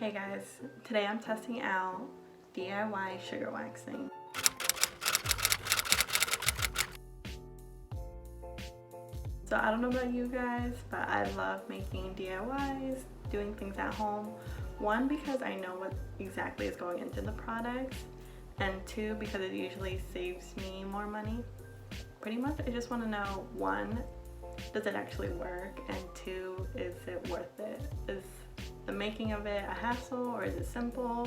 Hey guys, today I'm testing out DIY sugar waxing. So I don't know about you guys, but I love making DIYs, doing things at home. One, because I know what exactly is going into the products, and two, because it usually saves me more money. Pretty much I just want to know, one, does it actually work, and two, is it worth it? Is the making of it a hassle, or is it simple?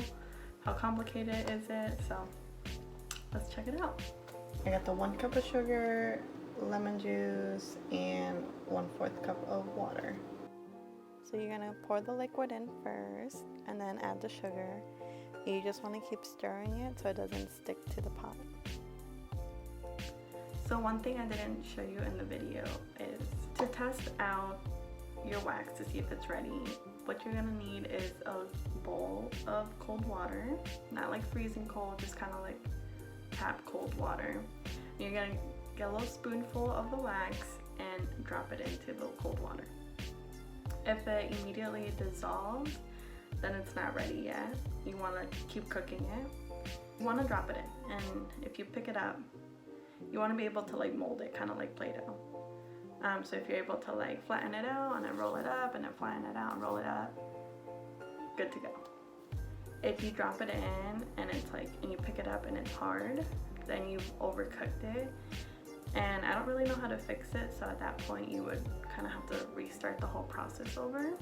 How complicated is it? So let's check it out. I got the 1 cup of sugar, lemon juice, and 1/4 cup of water. So you're gonna pour the liquid in first and then add the sugar. You just want to keep stirring it so it doesn't stick to the pot. So one thing I didn't show you in the video is to test out your wax to see if it's ready. What you're gonna need is a bowl of cold water, not like freezing cold, just kind of like tap cold water. You're gonna get a little spoonful of the wax and drop it into the cold water. If it immediately dissolves, then it's not ready yet. You want to keep cooking it. You want to drop it in, and if you pick it up, you want to be able to like mold it, kind of like Play-Doh. So if you're able to like flatten it out and then roll it up and then flatten it out and roll it up, good to go. If you drop it in and it's like, and you pick it up and it's hard, then you've overcooked it. And I don't really know how to fix it, so at that point you would kind of have to restart the whole process over.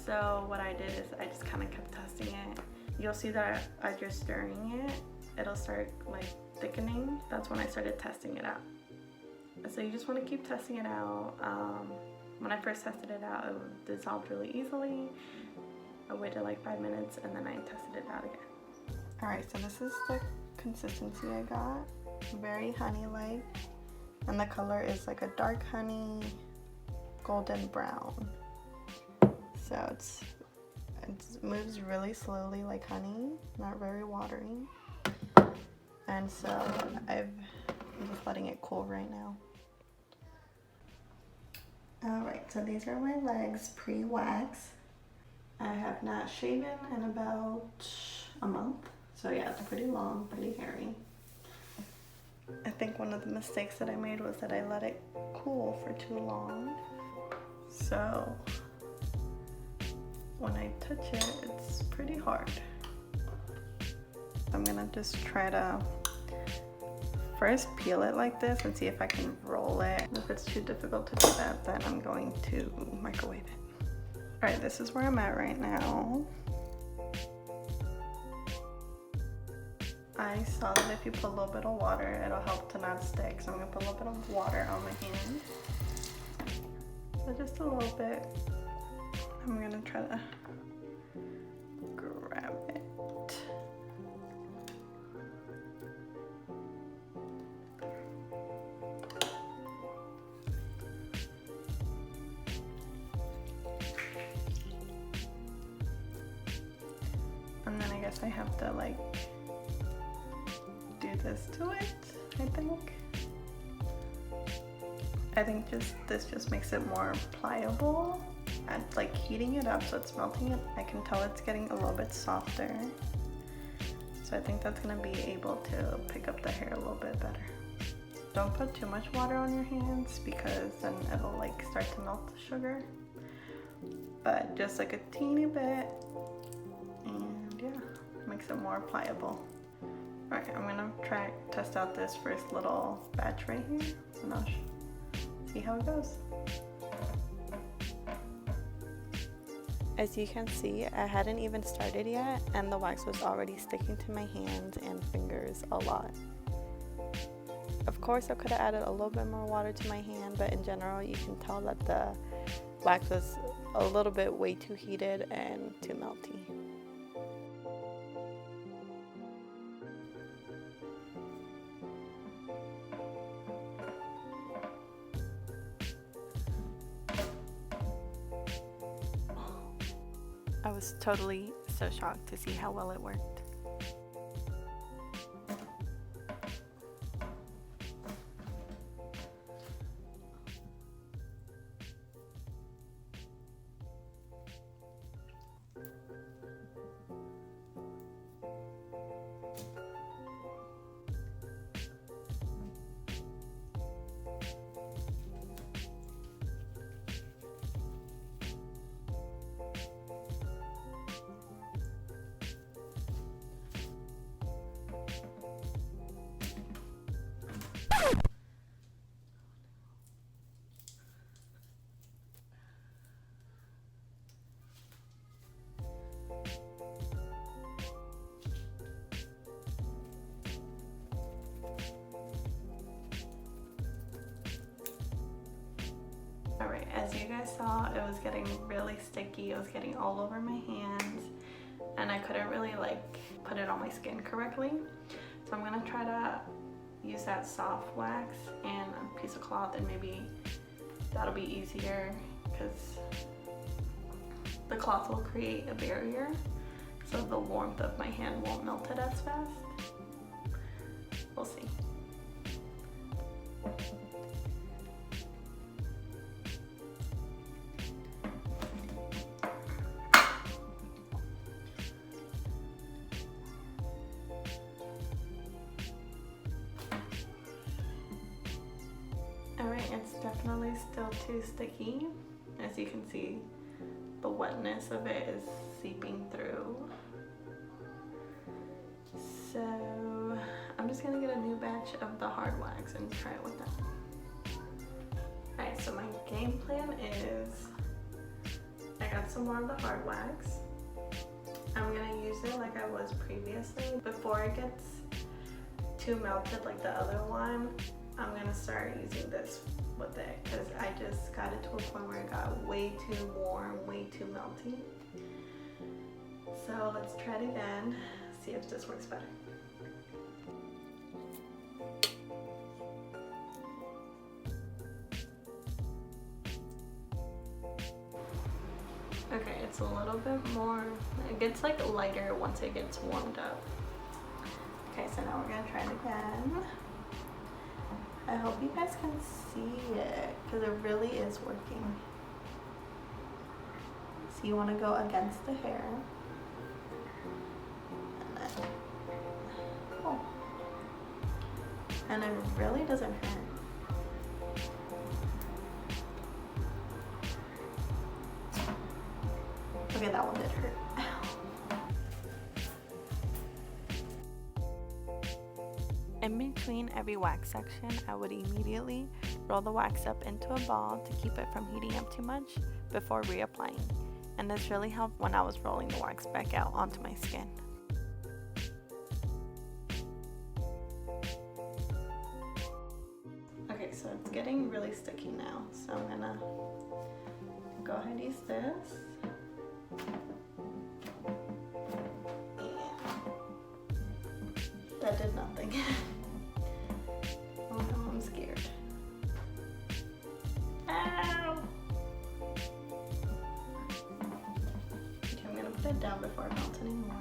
So what I did is I just kind of kept testing it. You'll see that as you're stirring it, it'll start like thickening. That's when I started testing it out. So you just want to keep testing it out. When I first tested it out, it dissolved really easily. I waited like 5 minutes and then I tested it out again. Alright, so this is the consistency I got. Very honey-like, and the color is like a dark honey, golden brown. So it moves really slowly like honey, not very watery. And so I'm just letting it cool right now. Alright, so these are my legs pre-wax. I have not shaven in about a month. So yeah, it's pretty long, pretty hairy. I think one of the mistakes that I made was that I let it cool for too long. So when I touch it, it's pretty hard. I'm gonna just try to first peel it like this and see if I can roll it. If it's too difficult to do that, then I'm going to microwave it. Alright, this is where I'm at right now. I saw that if you put a little bit of water, it'll help to not stick. So I'm gonna put a little bit of water on my hand. So just a little bit. I'm gonna try to grab it. And then I guess I have to like do this to it, I think. I think this just makes it more pliable. And like heating it up so it's melting it, I can tell it's getting a little bit softer. So I think that's gonna be able to pick up the hair a little bit better. Don't put too much water on your hands because then it'll like start to melt the sugar. But just like a teeny bit, and yeah, makes it more pliable. Alright, I'm gonna test out this first little batch right here, and I'll see how it goes. As you can see, I hadn't even started yet, and the wax was already sticking to my hands and fingers a lot. Of course, I could have added a little bit more water to my hand, but in general, you can tell that the wax was a little bit way too heated and too melty. I was totally so shocked to see how well it worked. as you guys saw, it was getting really sticky. It was getting all over my hands and I couldn't really like put it on my skin correctly. So I'm gonna try to use that soft wax and a piece of cloth, and maybe that'll be easier because the cloth will create a barrier so the warmth of my hand won't melt it as fast. We'll see. Alright, it's definitely still too sticky. As you can see, the wetness of it is seeping through. So I'm just gonna get a new batch of the hard wax and try it with that. Alright, so my game plan is I got some more of the hard wax. I'm gonna use it like I was previously. Before it gets too melted like the other one, I'm gonna start using this with it because I just got it to a point where it got way too warm, way too melty. So let's try it again, see if this works better. Okay, it's a little bit more, it gets like lighter once it gets warmed up. Okay, so now we're gonna try it again. I hope you guys can see it because it really is working. So you want to go against the hair. And then, oh. And it really doesn't hurt. Okay, that one did hurt. In between every wax section, I would immediately roll the wax up into a ball to keep it from heating up too much before reapplying. And this really helped when I was rolling the wax back out onto my skin. Okay, so it's getting really sticky now, so I'm gonna go ahead and use this. That did nothing. Oh no, I'm scared. Ow! Okay, I'm gonna put it down before it melts anymore.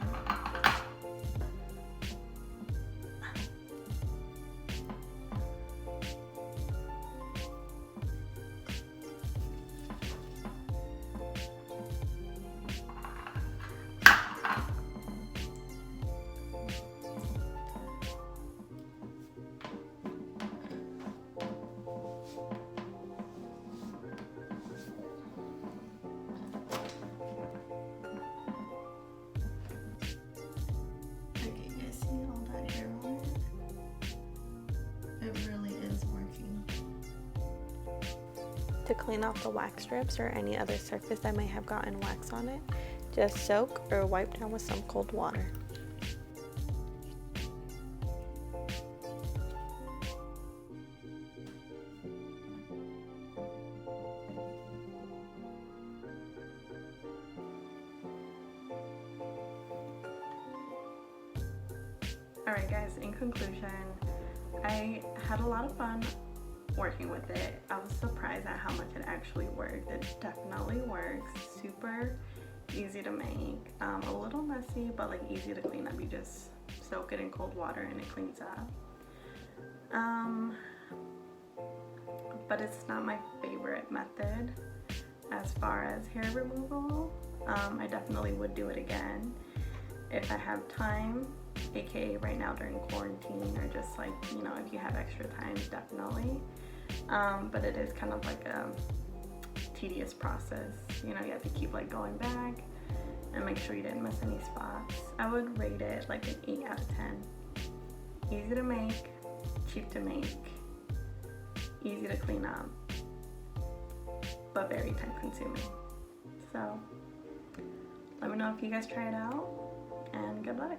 To clean off the wax strips or any other surface that may have gotten wax on it, just soak or wipe down with some cold water. Alright guys, in conclusion, I had a lot of fun working with it. I was surprised at how much it actually worked. It definitely works. Super easy to make. A little messy, but like easy to clean up. You just soak it in cold water and it cleans up. But it's not my favorite method as far as hair removal. I definitely would do it again if I have time, aka right now during quarantine, or just like, you know, if you have extra time, definitely. But it is kind of like a tedious process. You know, you have to keep like going back and make sure you didn't miss any spots. I would rate it like an 8 out of 10. Easy to make, cheap to make, easy to clean up, but very time consuming. So let me know if you guys try it out, and good luck.